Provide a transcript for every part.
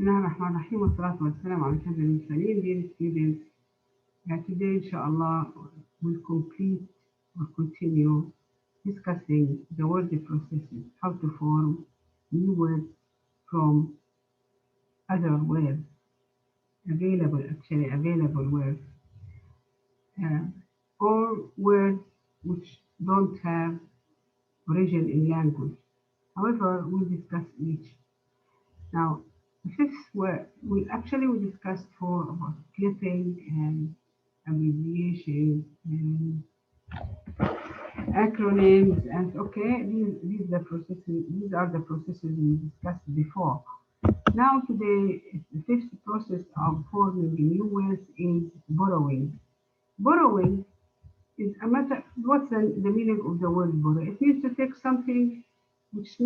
الله الرحمن الرحيم والصلاة والسلام على أشرف المرسلين. Dear students, today inshallah we'll complete or continue discussing the word processes, how to form new words from other words, available words, or words which don't have origin in language. However, we'll discuss each. Now, the fifth word, we discussed about clipping and abbreviations and acronyms, and okay, these are the processes we discussed before. Now today, the fifth process of forming new words is borrowing. Borrowing is a matter. What's the meaning of the word borrow? It means to take something which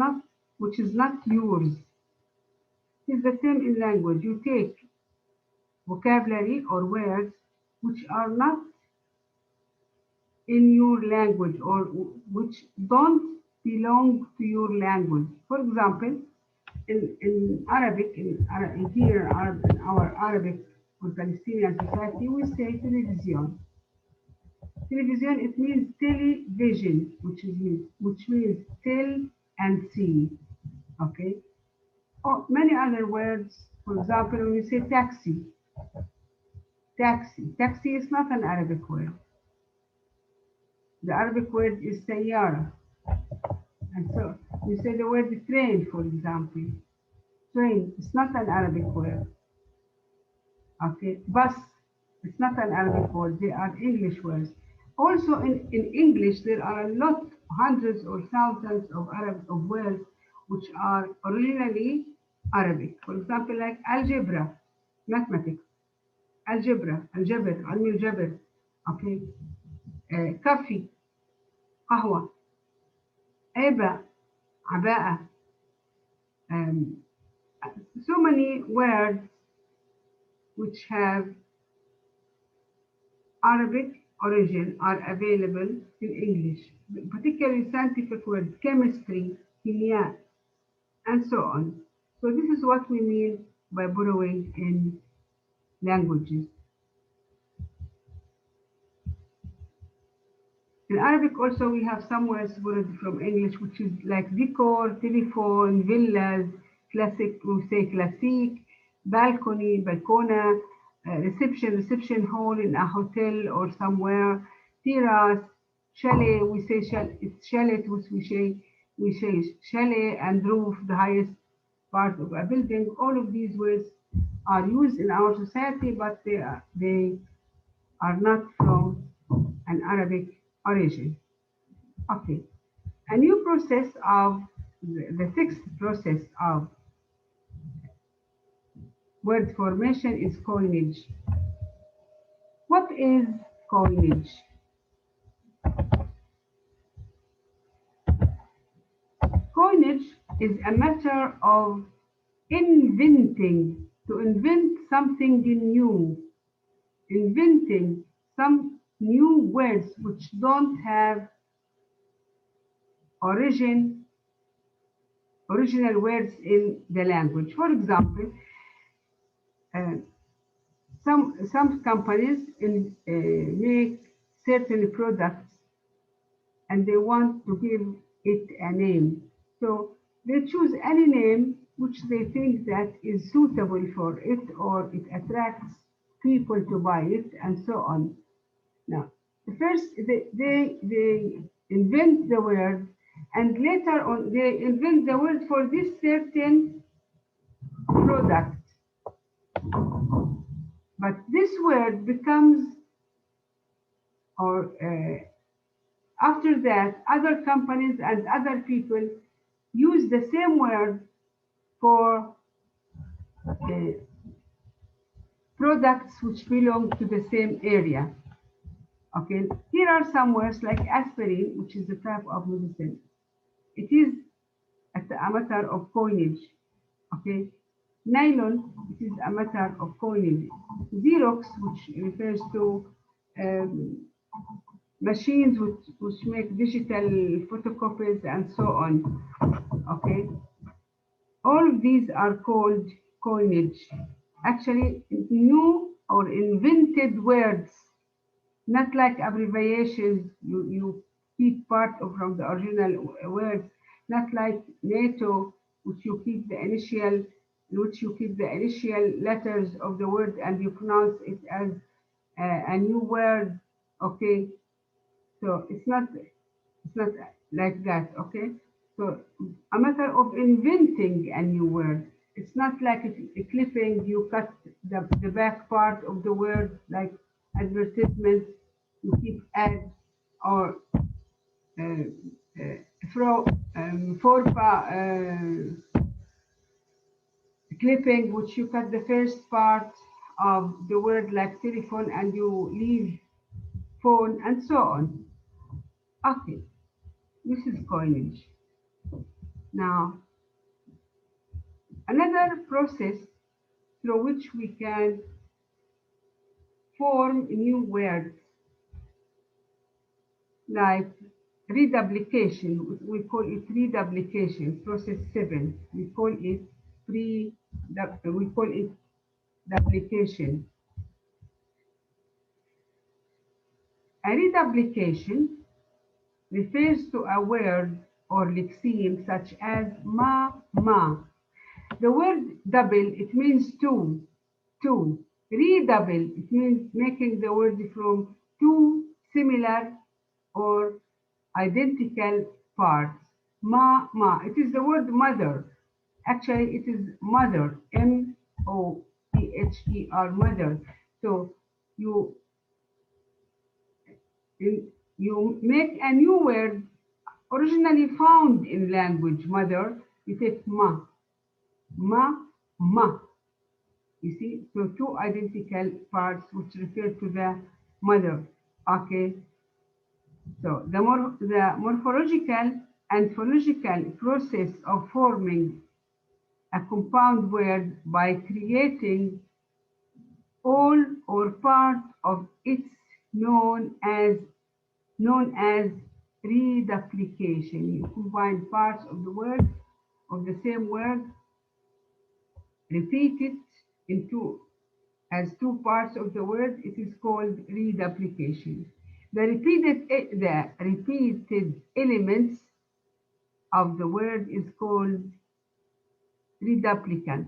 is not yours. It's the same in language. You take vocabulary or words which are not in your language or which don't belong to your language. For example, in Arabic, in our Arabic or Palestinian society, we say television. Television, it means television, which means tell and see. Okay. Or many other words. For example, when we say taxi is not an Arabic word. The Arabic word is sayyara. And so we say the word train, for example. Train is not an Arabic word. Okay, bus, it's not an Arabic word. They are English words. Also in English, there are hundreds or thousands of words which are originally Arabic. For example, like algebra, mathematics. Algebra, al-jabr, al-jabr. Okay. Coffee, qahwa. Aba, aba'a. So many words which have Arabic origin are available in English, particularly scientific words, chemistry, كلية, and so on. So this is what we mean by borrowing in languages. In Arabic also we have some words borrowed from English, which is like decor, telephone, villas, classic, we say classique, balcony, balcona, reception hall in a hotel or somewhere, terrace, chalet, we say it's chalet, which we say chalet, and roof, the highest part of a building. All of these words are used in our society, but they are not from an Arabic origin. Okay, a new process of the sixth process of word formation is coinage. What is coinage? Coinage is a matter of inventing, to invent something new, inventing some new words which don't have original words in the language. For example, some companies make certain products and they want to give it a name. So they choose any name which they think that is suitable for it, or it attracts people to buy it, and so on. Now, first they invent the word, and later on they invent the word for this certain product. But this word becomes, or after that, other companies and other people use the same word for products which belong to the same area. Okay, here are some words like aspirin, which is a type of medicine. It is a matter of coinage. Okay, nylon, it is a matter of coinage. Xerox, which refers to machines which make digital photocopies and so on. Okay, all of these are called coinage. Actually, new or invented words, not like abbreviations. You keep part of from the original words, not like NATO, which you keep the initial, letters of the word and you pronounce it as a new word. Okay, so it's not like that. Okay, so a matter of inventing a new word. It's not like a clipping, you cut the back part of the word, like advertisement, you keep add, or clipping, which you cut the first part of the word, like telephone, and you leave phone, and so on. Okay, this is coinage. Now, another process through which we can form new words, like reduplication. We call it reduplication. Process 7. We call it duplication. A reduplication refers to a word or lexeme such as ma. The word double, it means two. Redouble, it means making the word from two similar or identical parts. Ma. It is the word mother. Actually, it is mother. MOTHER, mother. So you make a new word originally found in language, mother. You take ma. You see, so two identical parts which refer to the mother. Okay. So the morphological and phonological process of forming a compound word by creating all or part of its known as reduplication. You combine parts of the word, of the same word, repeat it as two parts of the word. It is called reduplication. The repeated elements of the word is called reduplicant.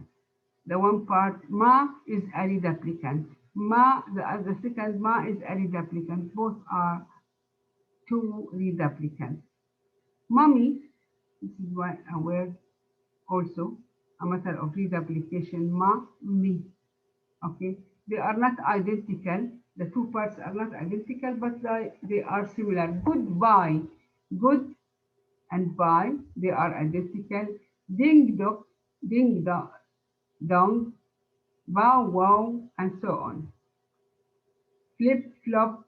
The one part ma is a reduplicant. The second ma is a reduplicant. Both are two reduplicants. Mommy, this is why a word also a matter of reduplication. Me. Okay, they are not identical. The two parts are not identical, but they are similar. Goodbye, good and bye, they are identical. Ding dong, bow wow, and so on. Flip flop,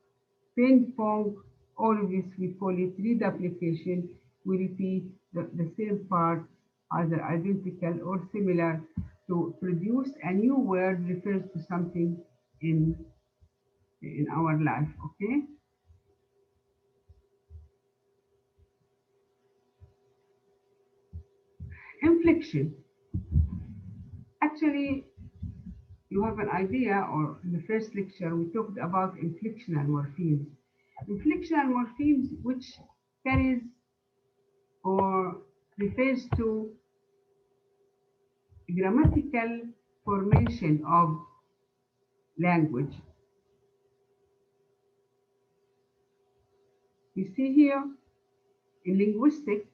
ping pong, all of this we call it reduplication. We repeat the same parts, either identical or similar, to produce a new word refers to something in our life. Okay. Inflection. Actually, you have an idea, or in the first lecture we talked about inflectional morphemes. Inflectional morphemes which carries or refers to grammatical formation of language. You see here in linguistic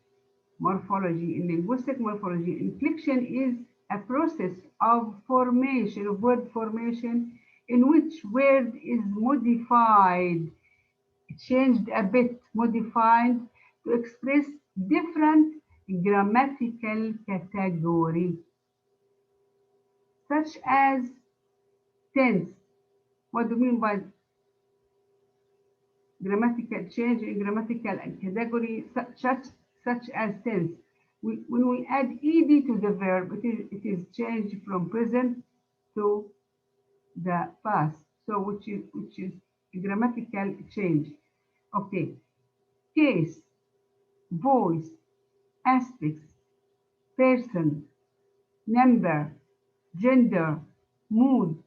morphology, inflection is a process of formation, of word formation, in which word is modified, changed a bit, modified to express different grammatical category, such as tense. What do you mean by grammatical change in grammatical category, such as tense? When we add ed to the verb, it is changed from present to the past. So which is a grammatical change. Okay. Case, voice, aspects, person, number, gender, mood,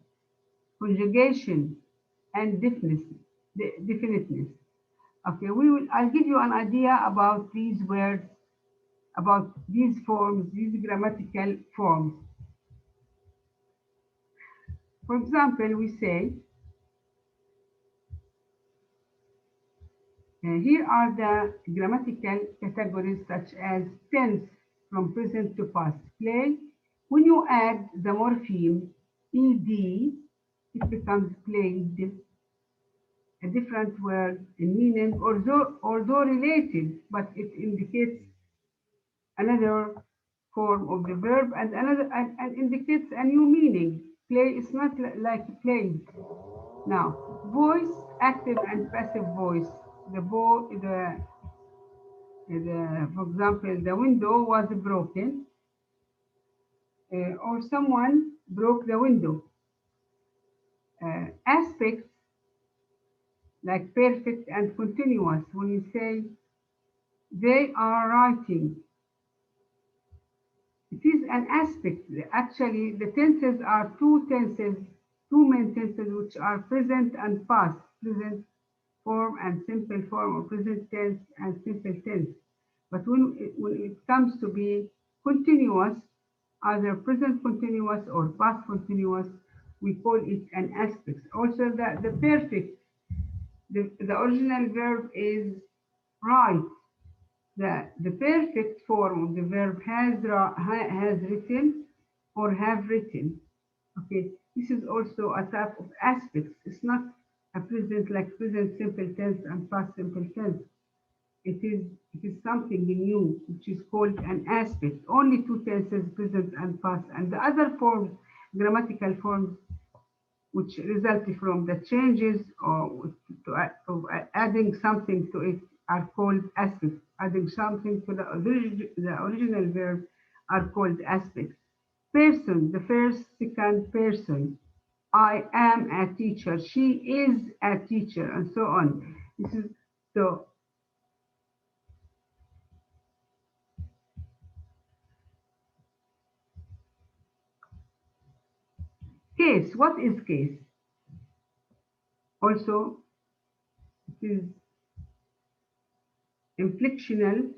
conjugation, and definiteness. Okay, I'll give you an idea about these words, about these forms, these grammatical forms. For example, we say, here are the grammatical categories such as tense, from present to past. Play, when you add the morpheme ed, it becomes played. A different word in meaning, although related, but it indicates another form of the verb and indicates a new meaning. Play is not like played. Now, voice, active and passive voice. For example, the window was broken, or someone broke the window. Aspects like perfect and continuous. When you say they are writing, it is an aspect. Actually, the tenses are two main tenses, which are present and past. Present form and simple form, or present tense and simple tense. But when it comes to be continuous, either present continuous or past continuous, we call it an aspect. Also, the perfect, the original verb is write. The perfect form of the verb has written or have written. Okay, this is also a type of aspects. It's not a present like present simple tense and past simple tense. It is something new, which is called an aspect. Only two tenses, present and past, and the other forms, grammatical forms, which result from the changes or of adding something to it, are called aspects. Adding something to the original verb are called aspects. Person, the first, second person. I am a teacher. She is a teacher, and so on. This is so. Case. What is case? Also, it is inflectional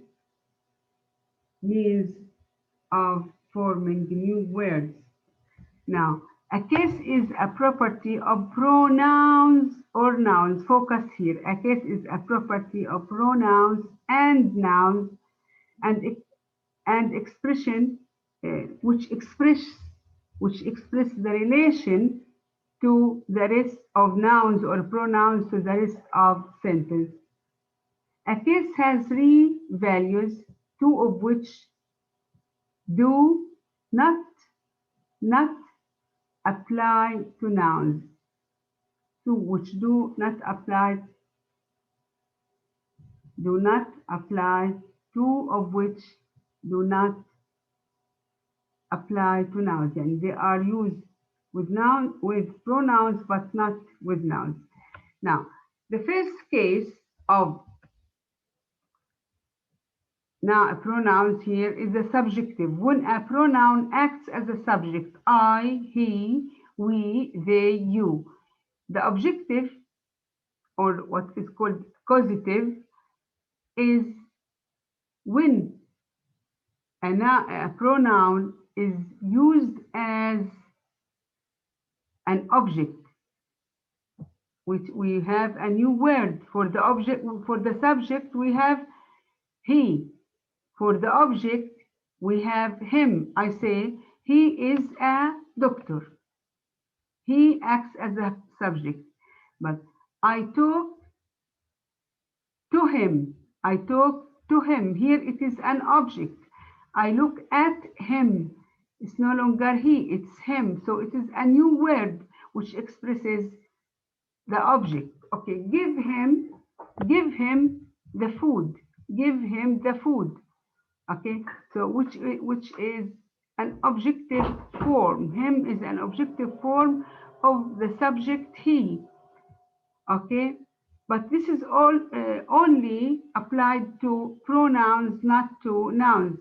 means of forming new words. Now, a case is a property of pronouns or nouns. Focus here. A case is a property of pronouns and nouns and expression which express the relation to the rest of nouns or pronouns to the rest of sentence. A case has three values, two of which do not apply to nouns. Two which do not apply, two of which do not apply to nouns, and they are used with pronouns but not with nouns. Now, the first case of pronouns here is the subjective. When a pronoun acts as a subject, I, he, we, they, you. The objective, or what is called causative, is when a pronoun is used as an object, which we have a new word for the object. For the subject, we have he. For the object, we have him. I say, he is a doctor. He acts as a subject. But I talk to him. I talk to him. Here it is an object. I look at him. It's no longer he, it's him. So it is a new word which expresses the object. Okay, give him the food. Give him the food. Okay, so which is an objective form. Him is an objective form of the subject he. Okay, but this is all only applied to pronouns, not to nouns.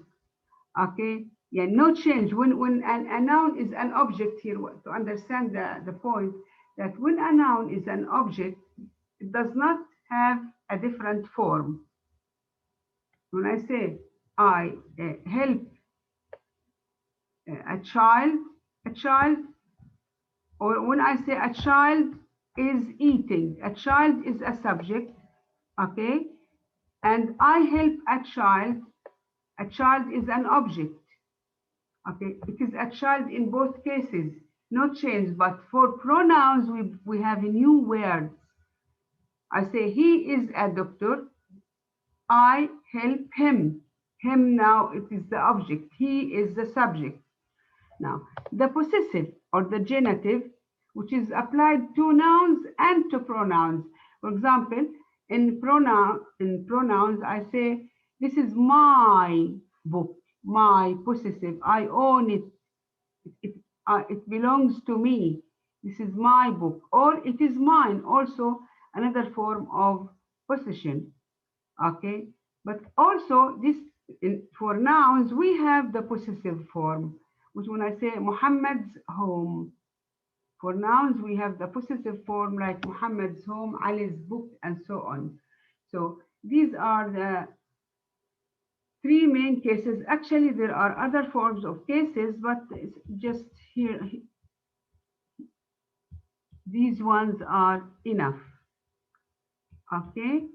Okay, Yeah, no change. When a noun is an object here, to understand the point, that when a noun is an object, it does not have a different form. When I say I help a child, or when I say a child is eating, a child is a subject, okay? And I help a child is an object. Okay, it is a child in both cases, no change. But for pronouns, we have a new word. I say he is a doctor. I help him. Him now it is the object. He is the subject. Now the possessive or the genitive, which is applied to nouns and to pronouns. For example, in pronouns, I say this is my book. My possessive. I own it. It belongs to me. This is my book, or it is mine. Also, another form of possession. Okay, but also for nouns we have the possessive form, which when I say Muhammad's home. For nouns we have the possessive form like Muhammad's home, Ali's book, and so on. So these are the three main cases. Actually, there are other forms of cases, but it's just here. These ones are enough. Okay.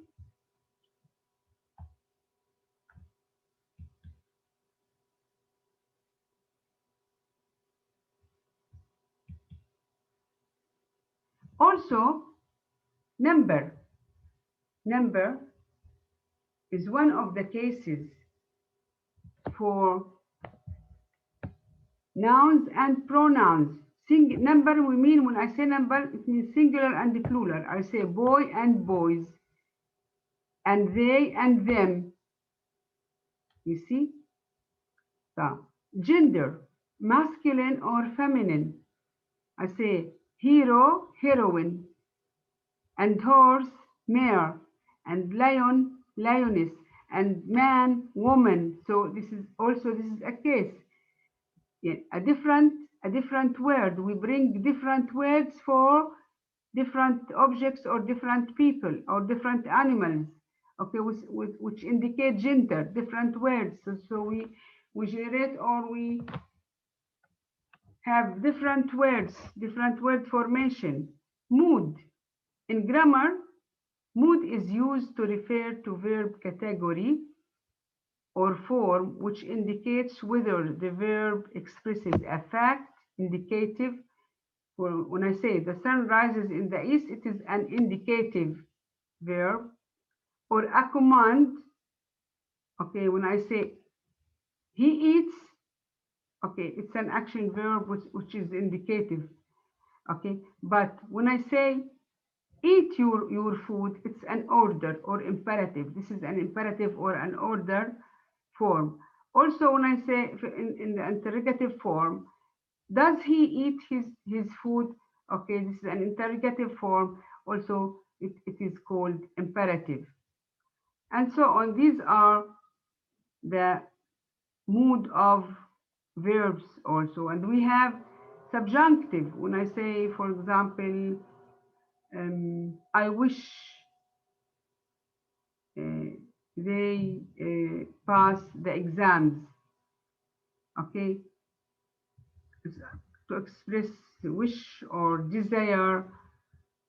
Also, number. Number is one of the cases for nouns and pronouns. Number, we mean, when I say number, it means singular and plural. I say boy and boys, and they and them. You see? So, gender, masculine or feminine. I say hero, heroine, and horse, mare, and lion, lioness, and man, woman. So this is a case. Yeah, a different word. We bring different words for different objects or different people or different animals. Okay, which indicate gender, different words. So we generate or we have different words, different word formation. Mood. In grammar, mood is used to refer to verb category or form, which indicates whether the verb expresses a fact, indicative. When I say the sun rises in the east, it is an indicative verb, or a command. Okay, when I say he eats, okay, it's an action verb which is indicative. Okay, but when I say eat your food, it's an order or imperative. This is an imperative or an order form. Also, when I say in the interrogative form, does he eat his food? Okay, this is an interrogative form. Also, it is called imperative. And so on. These are the mood of verbs also. And we have subjunctive. When I say, for example, I wish they pass the exams. Okay, to express wish or desire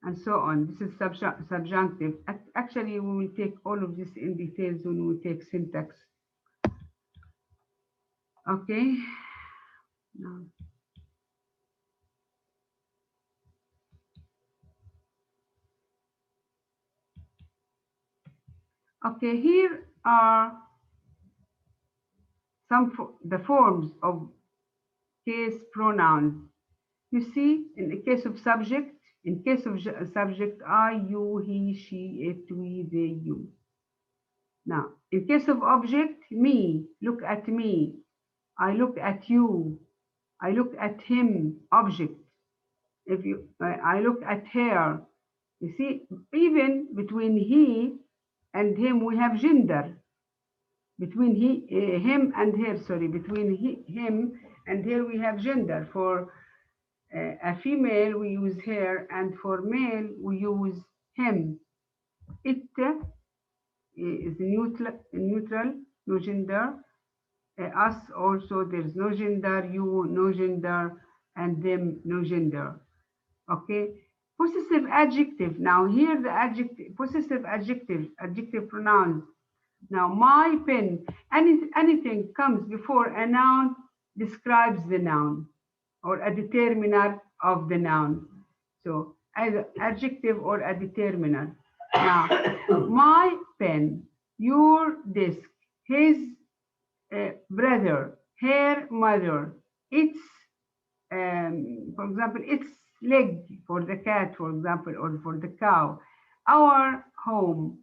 and so on. This is subjunctive. Actually, we will take all of this in details when we take syntax. Okay. Now. Okay, here are the forms of case pronouns. You see, in the case of subject, in case of subject, I, you, he, she, it, we, they, you. Now, in case of object, me, look at me. I look at you. I look at him, object. If you, I look at her. You see, even between he and him, we have gender. between him and her, sorry, between him and her we have gender. For a female we use her, and for male we use him. It is neutral, no gender. Us also, there's no gender. You, no gender. And them, no gender. Okay. Possessive adjective. Now here the adjective, possessive adjective pronouns. Now my pen, anything comes before a noun describes the noun or a determiner of the noun. So either adjective or a determiner. Now my pen, your desk, his brother, her mother, its, for example, its leg for the cat, for example, or for the cow, our home,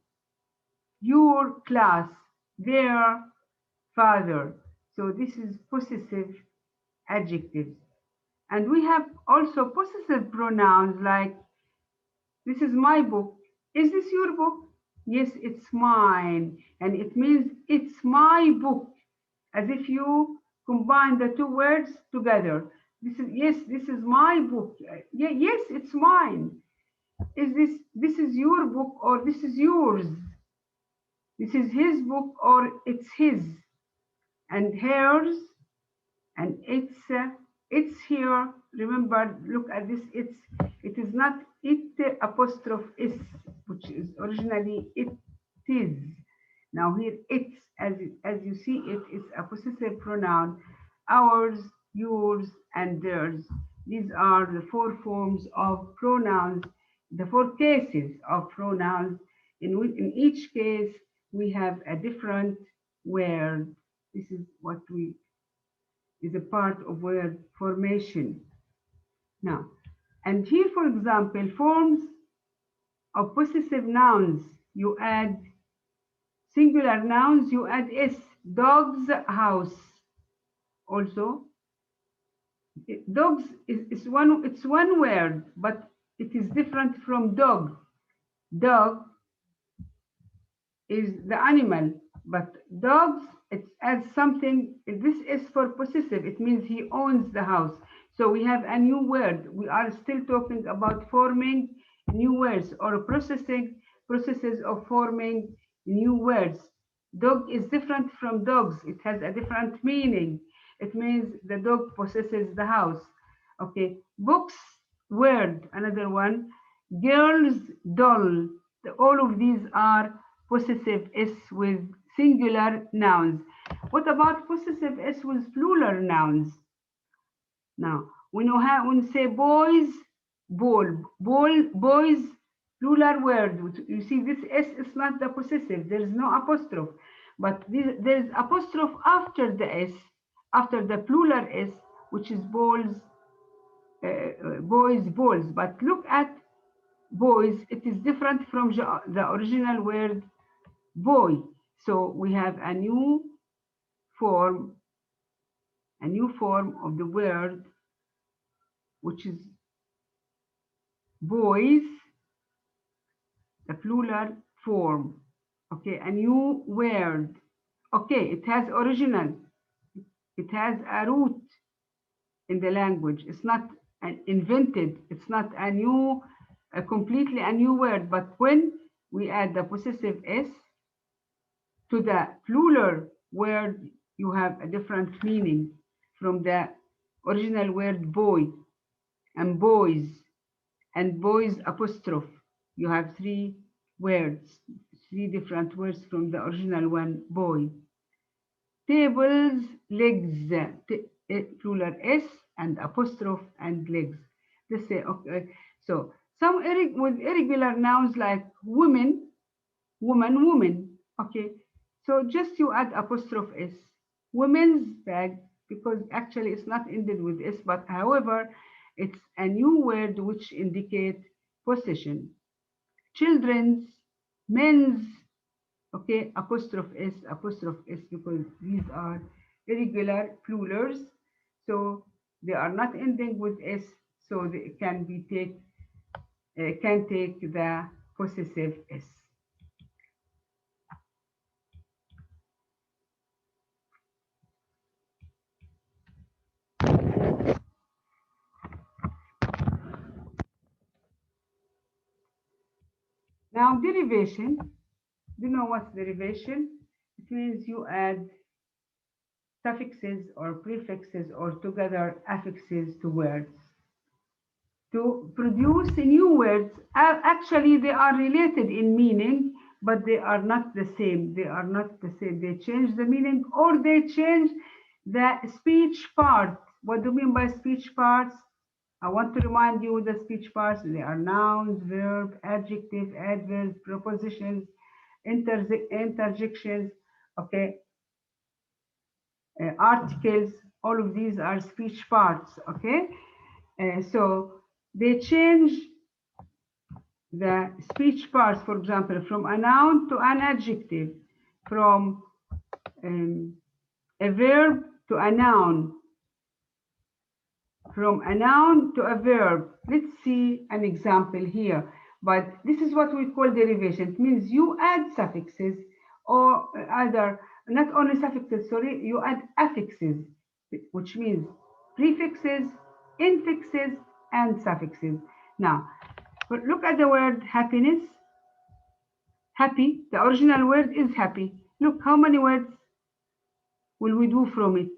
your class, their father. So this is possessive adjectives. And we have also possessive pronouns like, this is my book. Is this your book? Yes, it's mine. And it means it's my book, as if you combine the two words together. This is, yes, this is my book. Yes, it's mine. Is this is your book or this is yours? This is his book or it's his, and hers, and it's here. Remember, look at this. It is not it apostrophe is, which is originally it is. Now here it's, as you see, it is a possessive pronoun. Ours, yours, and theirs. These are the four forms of pronouns, the four cases of pronouns. In each case, we have a different word. This is what is a part of word formation. Now, and here, for example, forms of possessive nouns, you add singular nouns, you add s. Dog's house. Also, dogs is one word, but it is different from dog. Dog is the animal, but dogs, it adds something. This is for possessive. It means he owns the house. So we have a new word. We are still talking about forming new words or processes of forming new words. Dog is different from dogs. It has a different meaning. It means the dog possesses the house. Okay. Books, word, another one. Girls, doll. All of these are possessive s with singular nouns. What about possessive s with plural nouns? Now, when you say boys, boys, plural word. You see, this s is not the possessive. There is no apostrophe, but there is apostrophe after the s, after the plural s, which is balls, boys, balls. But look at boys. It is different from the original word boy. So we have a new form of the word, which is boys, the plural form. Okay, a new word. Okay, it has original. It has a root in the language. It's not invented. It's not completely a new word. But when we add the possessive s to the plural word, you have a different meaning from the original word boy and boys and boys apostrophe. You have three different words from the original one, boy. Tables, legs, plural s and apostrophe and legs. Let's say, okay. So some with irregular nouns like women, woman, woman. Okay. So just you add apostrophe s. Women's bag, because actually it's not ended with s, but however, it's a new word which indicates possession. Children's, men's, okay, apostrophe s, because these are irregular plurals, so they are not ending with s, so they can take the possessive s. Now derivation. Do you know what's derivation? It means you add suffixes or prefixes or together affixes to words to produce new words. Actually, they are related in meaning, but they are not the same. They are not the same. They change the meaning or they change the speech part. What do you mean by speech parts? I want to remind you the speech parts. They are nouns, verb, adjective, adverbs, prepositions, interjections, okay, articles. All of these are speech parts, okay? So they change the speech parts, for example, from a noun to an adjective, from a verb to a noun, from a noun to a verb. Let's see an example here. But this is what we call derivation. It means you add suffixes or either, not only suffixes, sorry, you add affixes, which means prefixes, infixes, and suffixes. Now, look at the word happiness. Happy, the original word is happy. Look, how many words will we do from it?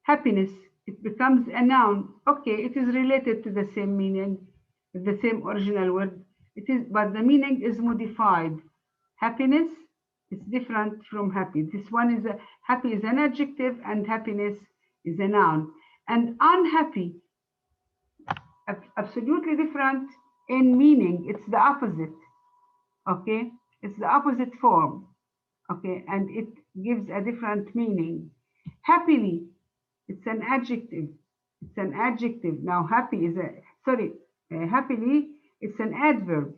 Happiness, it becomes a noun. Okay, it is related to the same meaning, the same original word. It is, but the meaning is modified. Happiness is different from happy. This one is happy is an adjective and happiness is a noun. And unhappy, absolutely different in meaning. It's the opposite. Okay, it's the opposite form. Okay, and it gives a different meaning. Happily, it's an adjective. It's an adjective. Now, happy is happily, it's an adverb.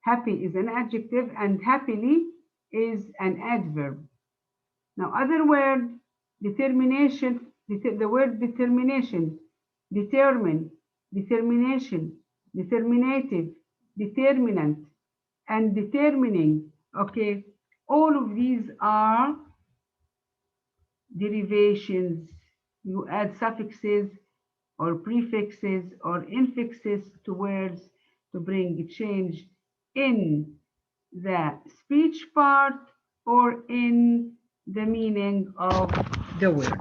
Happy is an adjective and happily is an adverb. Now, other word, determination, the word determination, determine, determination, determinative, determinant, and determining. Okay, all of these are derivations. You add suffixes or prefixes or infixes to words to bring a change in the speech part or in the meaning of the word.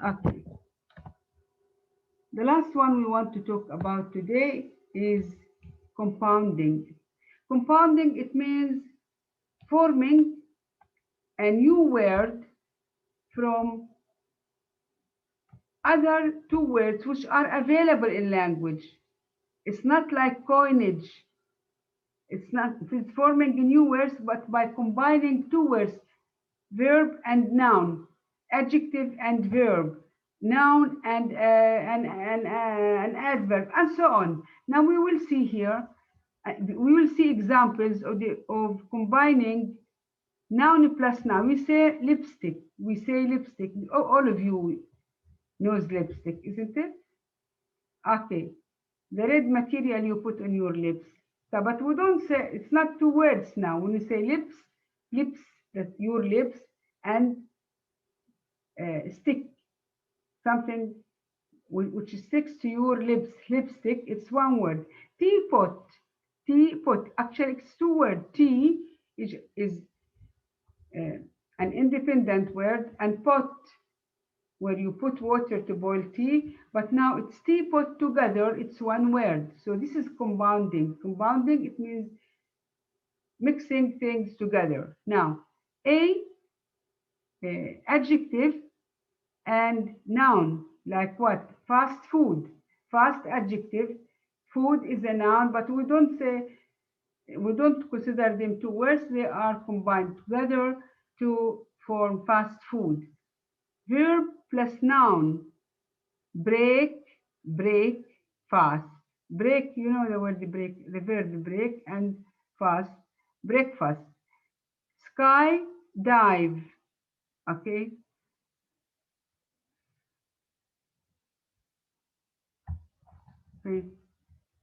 Okay. The last one we want to talk about today is compounding. Compounding, it means forming a new word from other two words which are available in language. It's not like coinage. It's forming new words, but by combining two words, verb and noun, adjective and verb, noun and an adverb, and so on. Now we will see here, we will see examples of combining noun plus noun. We say lipstick. We say lipstick. All of you knows lipstick, isn't it? Okay. The red material you put on your lips. So, but we don't say, it's not two words now. When you say lips, lips, that your lips, and stick, something which sticks to your lips, lipstick, it's one word. Teapot, teapot, actually it's two words. Tea is an independent word, and pot, where you put water to boil tea, but now it's teapot together, it's one word. So this is compounding. Compounding, it means mixing things together. Now, adjective and noun, like what? Fast food. Fast adjective, food is a noun, but we don't consider them two words. They are combined together to form fast food. Verb plus noun, break, break, fast. Break, you know the word break, the verb break, and fast, breakfast. Sky, dive, okay? Wait,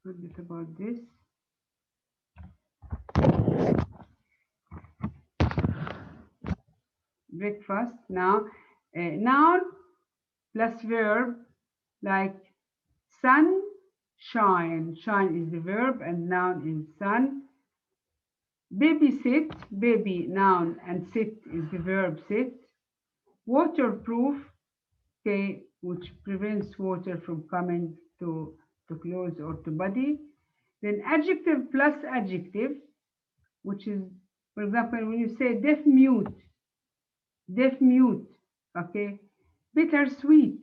what is about this? Breakfast. Now, noun plus verb, like sun, shine. Shine is the verb and noun is sun. Babysit, baby noun and sit is the verb sit. Waterproof, okay, which prevents water from coming to clothes or to body. Then adjective plus adjective, which is, for example, when you say deaf mute, okay, bittersweet.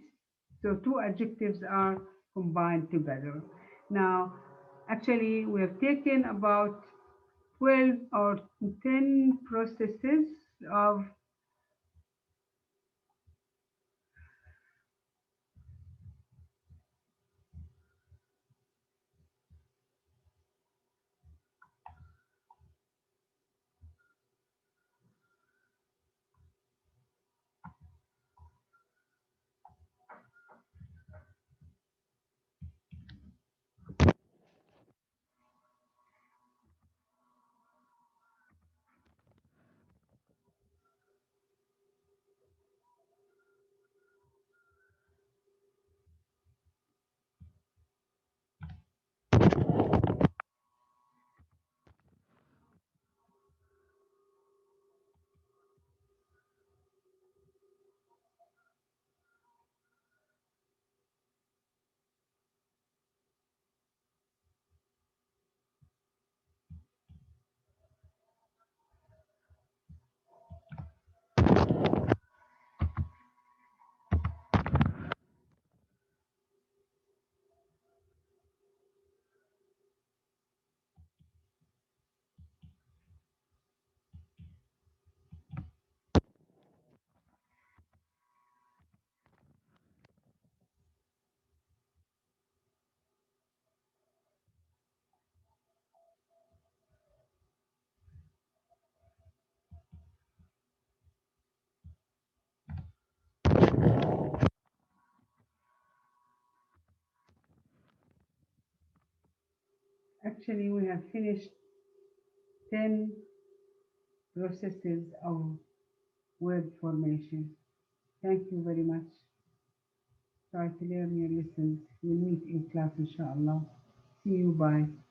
So two adjectives are combined together. Now, actually, we have taken about 12 or 10 processes of actually we have finished 10 processes of word formation. Thank you very much. Try to learn your lessons. We'll meet in class, inshallah. See you. Bye.